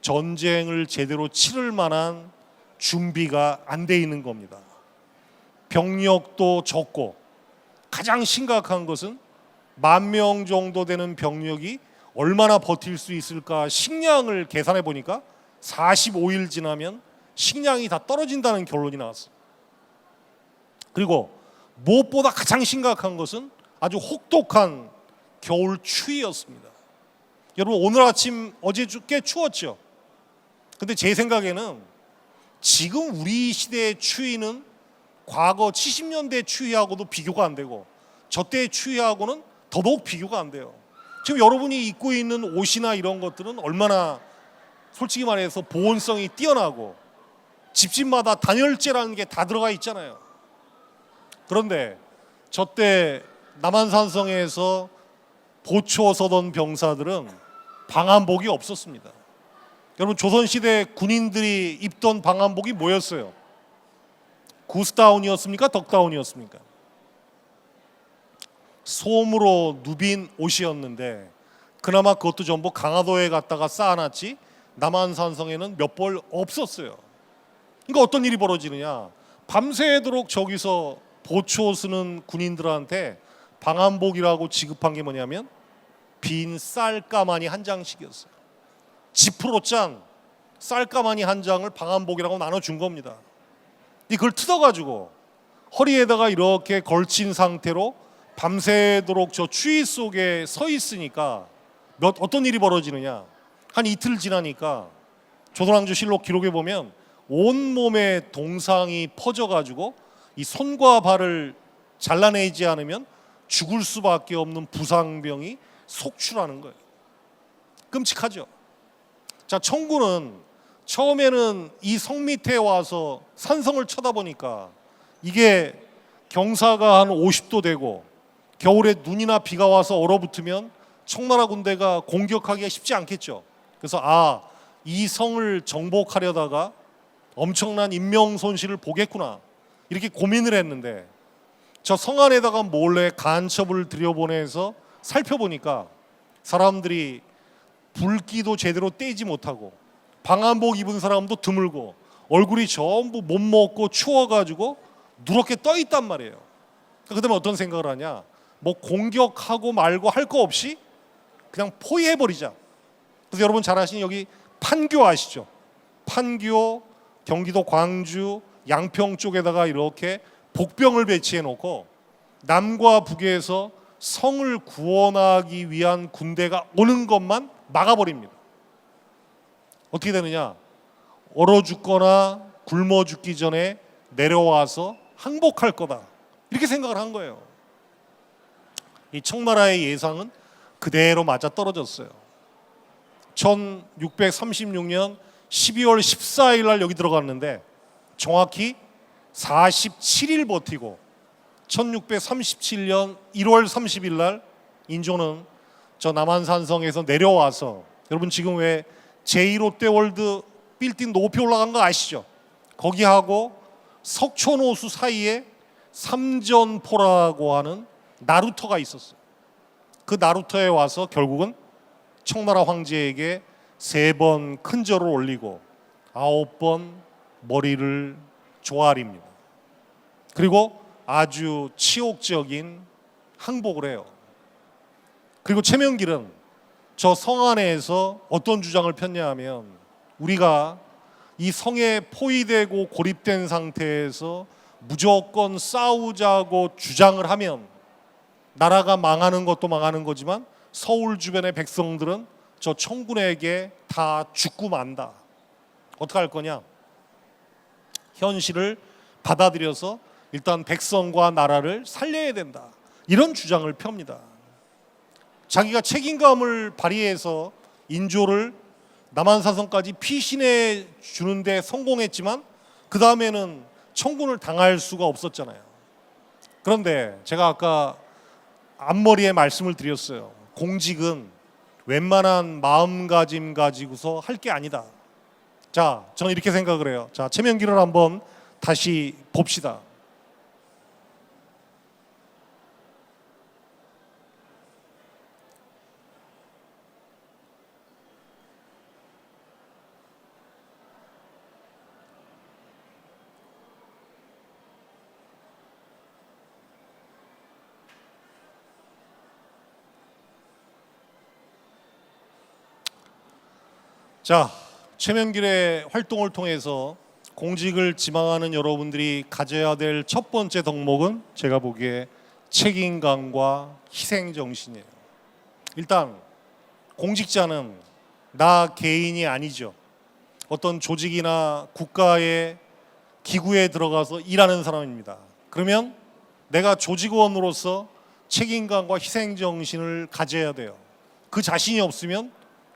전쟁을 제대로 치를 만한 준비가 안 돼 있는 겁니다. 병력도 적고 가장 심각한 것은 10,000명 정도 되는 병력이 얼마나 버틸 수 있을까 식량을 계산해 보니까 45일 지나면 식량이 다 떨어진다는 결론이 나왔어요. 그리고 무엇보다 가장 심각한 것은 아주 혹독한 겨울 추위였습니다. 여러분 오늘 아침 어제 꽤 추웠죠? 근데 제 생각에는 지금 우리 시대의 추위는 과거 70년대 추위하고도 비교가 안 되고 저 때의 추위하고는 더더욱 비교가 안 돼요. 지금 여러분이 입고 있는 옷이나 이런 것들은 얼마나 솔직히 말해서 보온성이 뛰어나고 집집마다 단열재라는 게 다 들어가 있잖아요. 그런데 저 때 남한산성에서 보초 서던 병사들은 방한복이 없었습니다. 여러분 조선시대 군인들이 입던 방한복이 뭐였어요? 구스다운이었습니까? 덕다운이었습니까? 솜으로 누빈 옷이었는데 그나마 그것도 전부 강화도에 갔다가 쌓아놨지 남한산성에는 몇 벌 없었어요. 그러니까 어떤 일이 벌어지느냐, 밤새도록 저기서 보초 쓰는 군인들한테 방한복이라고 지급한 게 뭐냐면 빈 쌀가마니 한 장씩이었어요. 지프로 짠 쌀가마니 한 장을 방한복이라고 나눠준 겁니다. 이걸 뜯어가지고 허리에다가 이렇게 걸친 상태로 밤새도록 저 추위 속에 서 있으니까 어떤 일이 벌어지느냐, 한 이틀 지나니까 조선왕조실록 기록에 보면 온몸에 동상이 퍼져가지고 이 손과 발을 잘라내지 않으면 죽을 수밖에 없는 부상병이 속출하는 거예요. 끔찍하죠. 자, 청군은 처음에는 이 성 밑에 와서 산성을 쳐다보니까 이게 경사가 한 50도 되고 겨울에 눈이나 비가 와서 얼어붙으면 청나라 군대가 공격하기가 쉽지 않겠죠. 그래서 이 성을 정복하려다가 엄청난 인명 손실을 보겠구나 이렇게 고민을 했는데 저 성 안에다가 몰래 간첩을 들여보내서 살펴보니까 사람들이 불기도 제대로 떼지 못하고 방한복 입은 사람도 드물고 얼굴이 전부 못 먹고 추워가지고 누렇게 떠 있단 말이에요. 그다음에 어떤 생각을 하냐, 뭐 공격하고 말고 할 거 없이 그냥 포위해버리자. 그래서 여러분 잘 아시는 여기 판교 아시죠? 판교, 경기도 광주, 양평 쪽에다가 이렇게 복병을 배치해 놓고 남과 북에서 성을 구원하기 위한 군대가 오는 것만 막아버립니다. 어떻게 되느냐, 얼어 죽거나 굶어 죽기 전에 내려와서 항복할 거다 이렇게 생각을 한 거예요. 이 청나라의 예상은 그대로 맞아 떨어졌어요. 1636년 12월 14일 날 여기 들어갔는데 정확히 47일 버티고 1637년 1월 30일 날 인조는 저 남한산성에서 내려와서, 여러분 지금 왜 제2롯데월드 빌딩 높이 올라간 거 아시죠? 거기하고 석촌호수 사이에 삼전포라고 하는 나루터가 있었어요. 그 나루터에 와서 결국은 청나라 황제에게 3번 큰 절을 올리고 9번 머리를 조아립니다. 그리고 아주 치욕적인 항복을 해요. 그리고 최명길은 저 성 안에서 어떤 주장을 폈냐 하면, 우리가 이 성에 포위되고 고립된 상태에서 무조건 싸우자고 주장을 하면 나라가 망하는 것도 망하는 거지만 서울 주변의 백성들은 저 청군에게 다 죽고 만다. 어떻게 할 거냐? 현실을 받아들여서 일단 백성과 나라를 살려야 된다. 이런 주장을 펴니다. 자기가 책임감을 발휘해서 인조를 남한산성까지 피신해 주는데 성공했지만 그 다음에는 청군을 당할 수가 없었잖아요. 그런데 제가 아까 앞머리에 말씀을 드렸어요. 공직은 웬만한 마음가짐 가지고서 할 게 아니다. 자, 저는 이렇게 생각을 해요. 자, 최명길을 한번 다시 봅시다. 자, 최명길의 활동을 통해서 공직을 지망하는 여러분들이 가져야 될 첫 번째 덕목은 제가 보기에 책임감과 희생정신이에요. 일단 공직자는 나 개인이 아니죠. 어떤 조직이나 국가의 기구에 들어가서 일하는 사람입니다. 그러면 내가 조직원으로서 책임감과 희생정신을 가져야 돼요. 그 자신이 없으면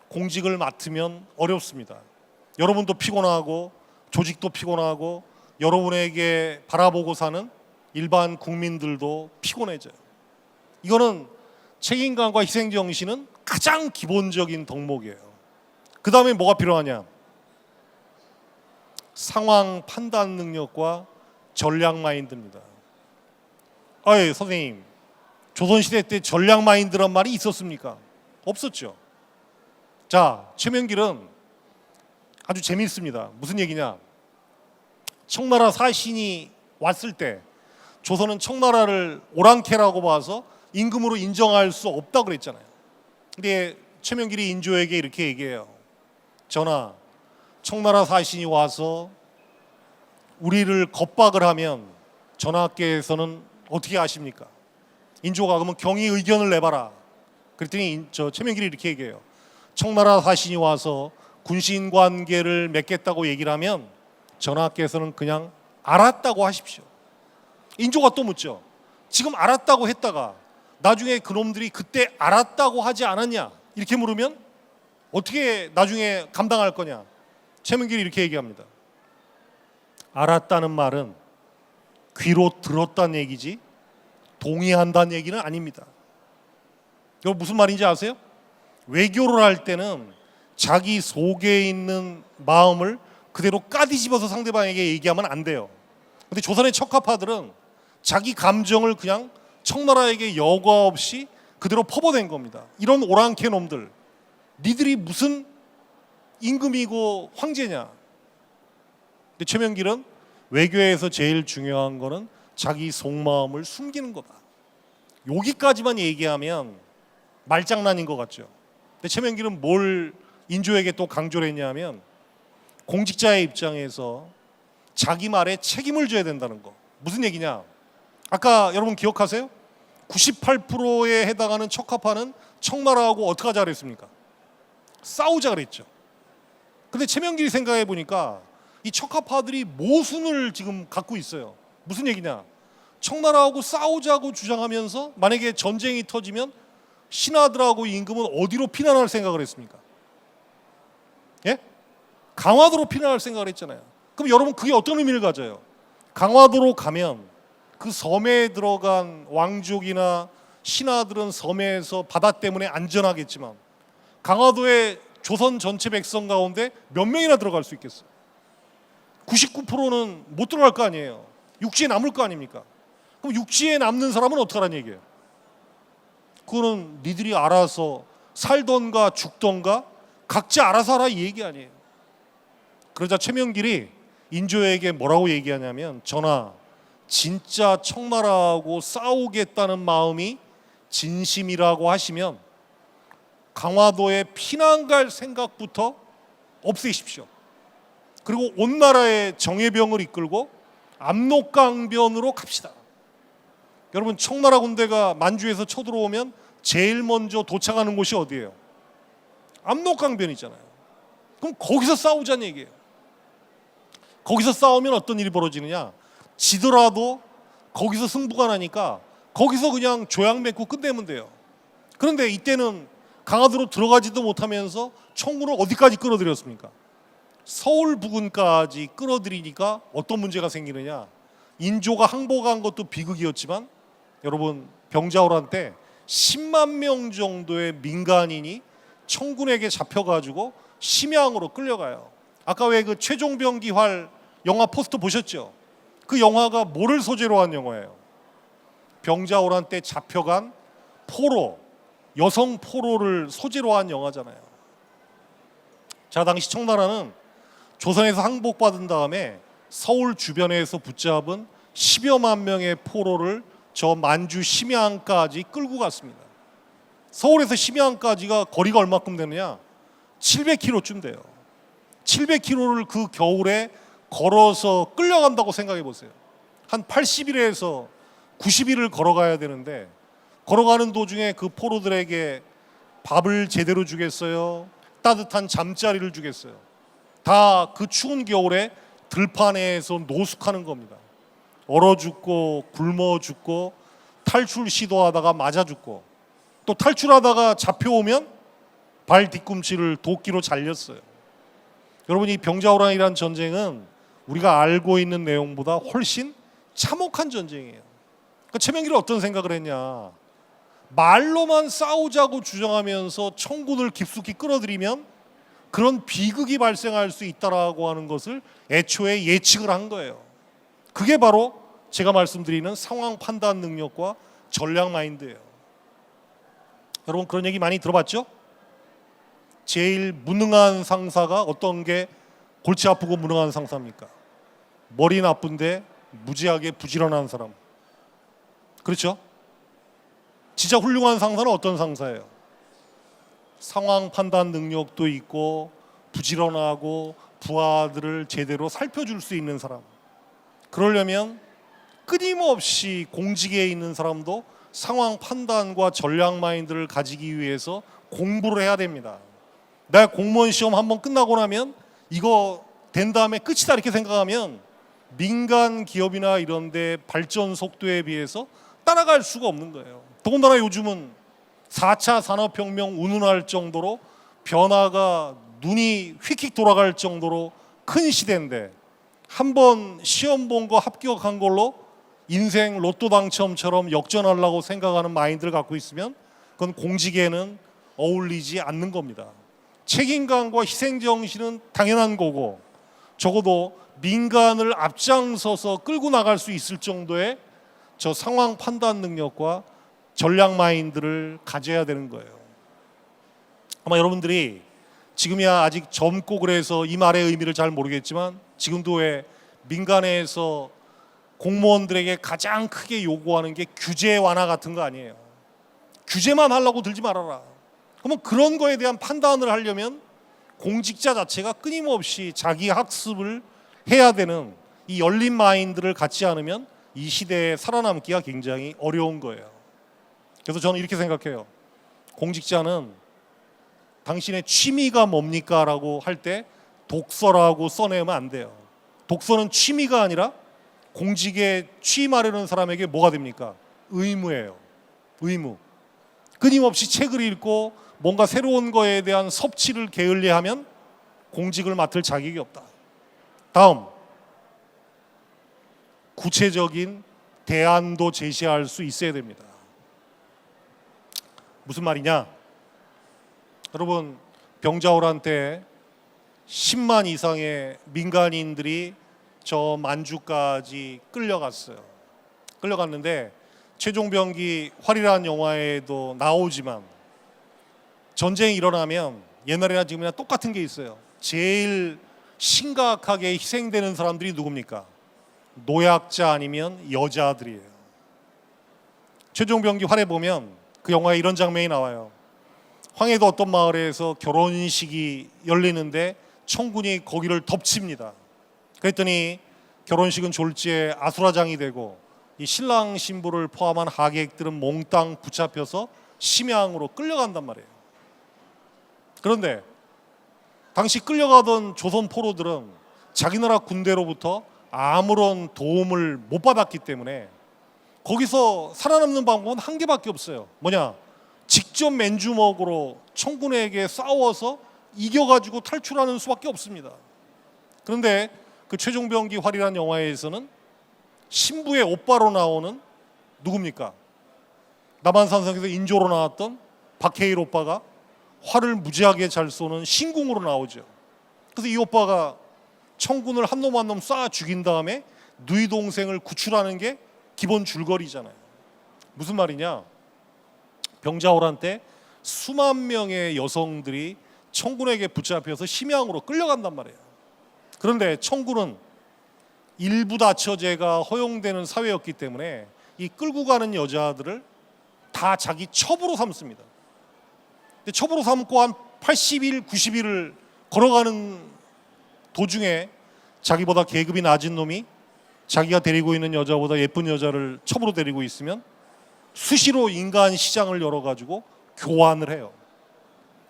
공직을 맡으면 어렵습니다. 여러분도 피곤하고 조직도 피곤하고 여러분에게 바라보고 사는 일반 국민들도 피곤해져요. 이거는 책임감과 희생정신은 가장 기본적인 덕목이에요. 그 다음에 뭐가 필요하냐? 상황 판단 능력과 전략 마인드입니다. 아예 선생님, 조선시대 때 전략 마인드란 말이 있었습니까? 없었죠. 자, 최명길은 아주 재미있습니다. 무슨 얘기냐? 청나라 사신이 왔을 때 조선은 청나라를 오랑캐라고 봐서 임금으로 인정할 수 없다고 그랬잖아요. 근데 최명길이 인조에게 이렇게 얘기해요. 전하, 청나라 사신이 와서 우리를 겁박을 하면 전하께서는 어떻게 하십니까? 인조가 그러면 경의 의견을 내봐라. 그랬더니 최명길이 이렇게 얘기해요. 청나라 사신이 와서 군신 관계를 맺겠다고 얘기를 하면 전하께서는 그냥 알았다고 하십시오. 인조가 또 묻죠. 지금 알았다고 했다가 나중에 그놈들이 그때 알았다고 하지 않았냐? 이렇게 물으면 어떻게 나중에 감당할 거냐? 최명길이 이렇게 얘기합니다. 알았다는 말은 귀로 들었다는 얘기지 동의한다는 얘기는 아닙니다. 이거 무슨 말인지 아세요? 외교를 할 때는 자기 속에 있는 마음을 그대로 까디집어서 상대방에게 얘기하면 안 돼요. 근데 조선의 척화파들은 자기 감정을 그냥 청나라에게 여과 없이 그대로 퍼부어낸 겁니다. 이런 오랑캐 놈들, 니들이 무슨 임금이고 황제냐? 근데 최명길은 외교에서 제일 중요한 거는 자기 속마음을 숨기는 거다. 여기까지만 얘기하면 말장난인 것 같죠. 근데 최명길은 뭘 인조에게 또 강조를 했냐면 공직자의 입장에서 자기 말에 책임을 져야 된다는 거. 무슨 얘기냐? 아까 여러분 기억하세요? 98%에 해당하는 척화파는 청나라하고 어떻게 하자 그랬습니까? 싸우자 그랬죠. 근데 최명길이 생각해 보니까 이 척화파들이 모순을 지금 갖고 있어요. 무슨 얘기냐? 청나라하고 싸우자고 주장하면서 만약에 전쟁이 터지면 신하들하고 임금은 어디로 피난할 생각을 했습니까? 예? 강화도로 피난할 생각을 했잖아요. 그럼 여러분 그게 어떤 의미를 가져요? 강화도로 가면 그 섬에 들어간 왕족이나 신하들은 섬에서 바다 때문에 안전하겠지만 강화도에 조선 전체 백성 가운데 몇 명이나 들어갈 수 있겠어요? 99%는 못 들어갈 거 아니에요. 육지에 남을 거 아닙니까? 그럼 육지에 남는 사람은 어떻게 하라는 얘기예요? 그거는 니들이 알아서 살던가 죽던가 각자 알아서 하라 이 얘기 아니에요. 그러자 최명길이 인조에게 뭐라고 얘기하냐면 전하, 진짜 청나라하고 싸우겠다는 마음이 진심이라고 하시면 강화도에 피난 갈 생각부터 없애십시오. 그리고 온 나라의 정예병을 이끌고 압록강변으로 갑시다. 여러분, 청나라 군대가 만주에서 쳐들어오면 제일 먼저 도착하는 곳이 어디예요? 압록강변이잖아요. 그럼 거기서 싸우자는 얘기예요. 거기서 싸우면 어떤 일이 벌어지느냐? 지더라도 거기서 승부가 나니까 거기서 그냥 조약 맺고 끝내면 돼요. 그런데 이때는 강화도로 들어가지도 못하면서 청군을 어디까지 끌어들였습니까? 서울 부근까지 끌어들이니까 어떤 문제가 생기느냐? 인조가 항복한 것도 비극이었지만 여러분, 병자호란 때 10만 명 정도의 민간인이 청군에게 잡혀가지고 심양으로 끌려가요. 아까 왜 그 최종병기 활 영화 포스터 보셨죠? 그 영화가 뭐를 소재로 한 영화예요? 병자호란 때 잡혀간 포로, 여성 포로를 소재로 한 영화잖아요. 자, 당시 청나라는 조선에서 항복받은 다음에 서울 주변에서 붙잡은 10여만 명의 포로를 저 만주 심양까지 끌고 갔습니다. 서울에서 심양까지가 거리가 얼마큼 되느냐? 700km쯤 돼요. 700km를 그 겨울에 걸어서 끌려간다고 생각해 보세요. 한 80일에서 90일을 걸어가야 되는데 걸어가는 도중에 그 포로들에게 밥을 제대로 주겠어요? 따뜻한 잠자리를 주겠어요? 다 그 추운 겨울에 들판에서 노숙하는 겁니다. 얼어 죽고 굶어 죽고 탈출 시도하다가 맞아 죽고 또 탈출하다가 잡혀오면 발 뒤꿈치를 도끼로 잘렸어요. 여러분, 이 병자호란이라는 전쟁은 우리가 알고 있는 내용보다 훨씬 참혹한 전쟁이에요. 그러니까 최명길은 어떤 생각을 했냐? 말로만 싸우자고 주장하면서 청군을 깊숙이 끌어들이면 그런 비극이 발생할 수 있다라고 하는 것을 애초에 예측을 한 거예요. 그게 바로 제가 말씀드리는 상황 판단 능력과 전략 마인드예요. 여러분, 그런 얘기 많이 들어봤죠? 제일 무능한 상사가 어떤 게 골치 아프고 무능한 상사입니까? 머리 나쁜데 무지하게 부지런한 사람. 그렇죠? 진짜 훌륭한 상사는 어떤 상사예요? 상황 판단 능력도 있고 부지런하고 부하들을 제대로 살펴줄 수 있는 사람. 그러려면 끊임없이 공직에 있는 사람도 상황 판단과 전략 마인드를 가지기 위해서 공부를 해야 됩니다. 내가 공무원 시험 한번 끝나고 나면 이거 된 다음에 끝이다 이렇게 생각하면 민간 기업이나 이런 데 발전 속도에 비해서 따라갈 수가 없는 거예요. 더군다나 요즘은 4차 산업혁명 운운할 정도로 변화가 눈이 휙휙 돌아갈 정도로 큰 시대인데 한번 시험 본 거 합격한 걸로 인생 로또 당첨처럼 역전하려고 생각하는 마인드를 갖고 있으면 그건 공직에는 어울리지 않는 겁니다. 책임감과 희생정신은 당연한 거고 적어도 민간을 앞장서서 끌고 나갈 수 있을 정도의 저 상황 판단 능력과 전략 마인드를 가져야 되는 거예요. 아마 여러분들이 지금이야 아직 젊고 그래서 이 말의 의미를 잘 모르겠지만 지금도 왜 민간에서 공무원들에게 가장 크게 요구하는 게 규제 완화 같은 거 아니에요. 규제만 하려고 들지 말아라. 그러면 그런 거에 대한 판단을 하려면 공직자 자체가 끊임없이 자기 학습을 해야 되는 이 열린 마인드를 갖지 않으면 이 시대에 살아남기가 굉장히 어려운 거예요. 그래서 저는 이렇게 생각해요. 공직자는 당신의 취미가 뭡니까? 라고 할 때 독서라고 써내면 안 돼요. 독서는 취미가 아니라 공직에 취임하려는 사람에게 뭐가 됩니까? 의무예요. 의무. 끊임없이 책을 읽고 뭔가 새로운 거에 대한 섭취를 게을리하면 공직을 맡을 자격이 없다. 다음, 구체적인 대안도 제시할 수 있어야 됩니다. 무슨 말이냐? 여러분, 병자호란 때 10만 이상의 민간인들이 저 만주까지 끌려갔어요. 끌려갔는데 최종병기 활이라는 영화에도 나오지만 전쟁이 일어나면 옛날이나 지금이나 똑같은 게 있어요. 제일 심각하게 희생되는 사람들이 누굽니까? 노약자 아니면 여자들이에요. 최종병기 활에 보면 그 영화에 이런 장면이 나와요. 황해도 어떤 마을에서 결혼식이 열리는데 청군이 거기를 덮칩니다. 그랬더니 결혼식은 졸지에 아수라장이 되고 이 신랑 신부를 포함한 하객들은 몽땅 붙잡혀서 심양으로 끌려간단 말이에요. 그런데 당시 끌려가던 조선 포로들은 자기 나라 군대로부터 아무런 도움을 못 받았기 때문에 거기서 살아남는 방법은 한 개밖에 없어요. 뭐냐? 직접 맨주먹으로 청군에게 싸워서 이겨가지고 탈출하는 수밖에 없습니다. 그런데 그 최종병기 활이라는 영화에서는 신부의 오빠로 나오는 누굽니까? 남한산성에서 인조로 나왔던 박해일 오빠가 활을 무지하게 잘 쏘는 신궁으로 나오죠. 그래서 이 오빠가 청군을 한 놈 한 놈 쏴 죽인 다음에 누이 동생을 구출하는 게 기본 줄거리잖아요. 무슨 말이냐? 병자호란 때 수만 명의 여성들이 청군에게 붙잡혀서 심양으로 끌려간단 말이에요. 그런데 청군은 일부 다처제가 허용되는 사회였기 때문에 이 끌고 가는 여자들을 다 자기 첩으로 삼습니다. 근데 첩으로 삼고 한 80일, 90일을 걸어가는 도중에 자기보다 계급이 낮은 놈이 자기가 데리고 있는 여자보다 예쁜 여자를 첩으로 데리고 있으면 수시로 인간 시장을 열어가지고 교환을 해요.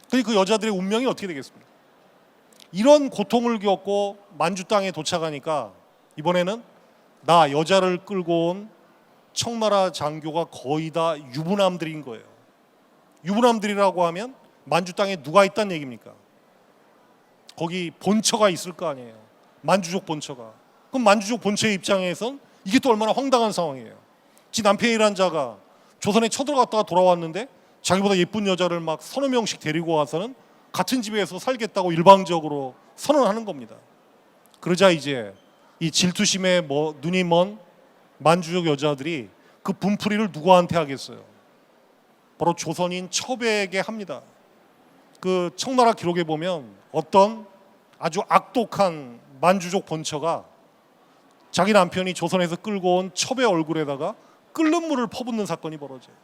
그러니 그 여자들의 운명이 어떻게 되겠습니까? 이런 고통을 겪고 만주 땅에 도착하니까 이번에는 나 여자를 끌고 온 청나라 장교가 거의 다 유부남들인 거예요. 유부남들이라고 하면 만주 땅에 누가 있다는 얘기입니까? 거기 본처가 있을 거 아니에요. 만주족 본처가. 그럼 만주족 본처의 입장에선 이게 또 얼마나 황당한 상황이에요. 지 남편이란 자가 조선에 쳐들어갔다가 돌아왔는데 자기보다 예쁜 여자를 막 서너 명씩 데리고 와서는 같은 집에서 살겠다고 일방적으로 선언하는 겁니다. 그러자 이제 이 질투심에 눈이 먼 만주족 여자들이 그 분풀이를 누구한테 하겠어요? 바로 조선인 첩에게 합니다. 그 청나라 기록에 보면 어떤 아주 악독한 만주족 본처가 자기 남편이 조선에서 끌고 온 첩의 얼굴에다가 끓는 물을 퍼붓는 사건이 벌어져요.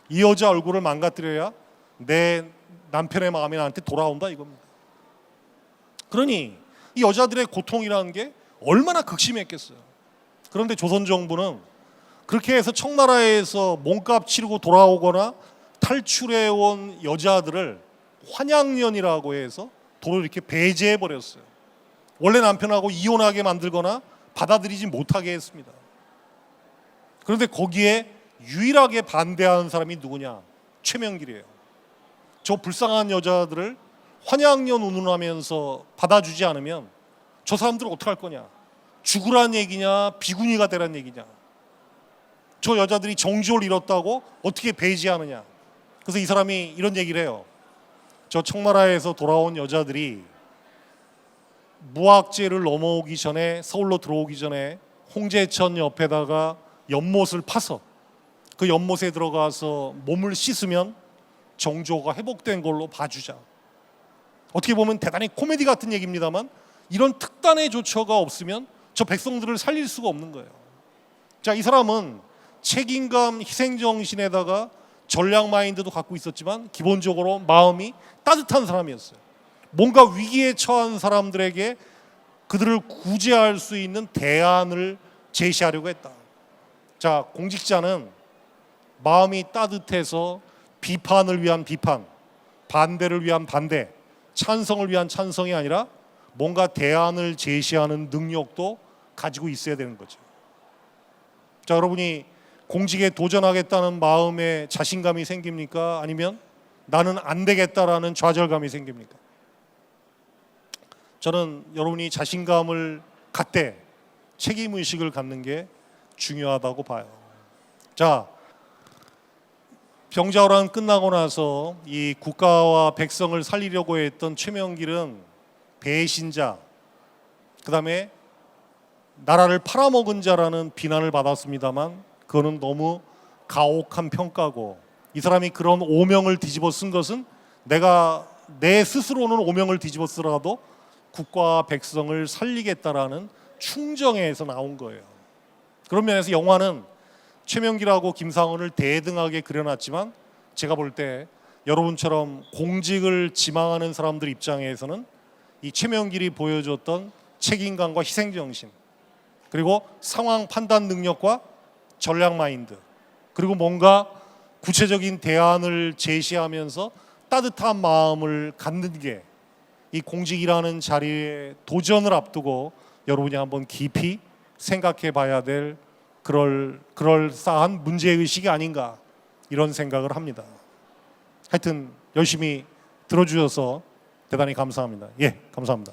이 여자 얼굴을 망가뜨려야 내 남편의 마음이 나한테 돌아온다 이겁니다. 그러니 이 여자들의 고통이라는 게 얼마나 극심했겠어요. 그런데 조선 정부는 그렇게 해서 청나라에서 몸값 치르고 돌아오거나 탈출해온 여자들을 환양년이라고 해서 도로 이렇게 배제해 버렸어요. 원래 남편하고 이혼하게 만들거나 받아들이지 못하게 했습니다. 그런데 거기에 유일하게 반대하는 사람이 누구냐? 최명길이에요. 저 불쌍한 여자들을 환양년 운운하면서 받아주지 않으면 저 사람들은 어떻게 할 거냐? 죽으란 얘기냐? 비구니가 되란 얘기냐? 저 여자들이 정지를 잃었다고 어떻게 배제하느냐? 그래서 이 사람이 이런 얘기를 해요. 저 청나라에서 돌아온 여자들이 무학제를 넘어오기 전에 서울로 들어오기 전에 홍제천 옆에다가 연못을 파서 그 연못에 들어가서 몸을 씻으면 정조가 회복된 걸로 봐주자. 어떻게 보면 대단히 코미디 같은 얘기입니다만 이런 특단의 조처가 없으면 저 백성들을 살릴 수가 없는 거예요. 자, 이 사람은 책임감, 희생정신에다가 전략 마인드도 갖고 있었지만 기본적으로 마음이 따뜻한 사람이었어요. 뭔가 위기에 처한 사람들에게 그들을 구제할 수 있는 대안을 제시하려고 했다. 자, 공직자는 마음이 따뜻해서 비판을 위한 비판, 반대를 위한 반대, 찬성을 위한 찬성이 아니라 뭔가 대안을 제시하는 능력도 가지고 있어야 되는 거죠. 자, 여러분이 공직에 도전하겠다는 마음에 자신감이 생깁니까? 아니면 나는 안 되겠다라는 좌절감이 생깁니까? 저는 여러분이 자신감을 갖되 책임의식을 갖는 게 중요하다고 봐요. 자, 병자호란 끝나고 나서 이 국가와 백성을 살리려고 했던 최명길은 배신자, 그 다음에 나라를 팔아먹은 자라는 비난을 받았습니다만 그거는 너무 가혹한 평가고, 이 사람이 그런 오명을 뒤집어 쓴 것은 내가 내 스스로는 오명을 뒤집어 쓰더라도 국가와 백성을 살리겠다라는 충정에서 나온 거예요. 그런 면에서 영화는 최명길하고 김상훈을 대등하게 그려놨지만 제가 볼 때 여러분처럼 공직을 지망하는 사람들 입장에서는 이 최명길이 보여줬던 책임감과 희생정신, 그리고 상황 판단 능력과 전략 마인드, 그리고 뭔가 구체적인 대안을 제시하면서 따뜻한 마음을 갖는 게 이 공직이라는 자리에 도전을 앞두고 여러분이 한번 깊이 생각해 봐야 될 그럴싸한 문제의식이 아닌가, 이런 생각을 합니다. 하여튼 열심히 들어주셔서 대단히 감사합니다. 예, 감사합니다.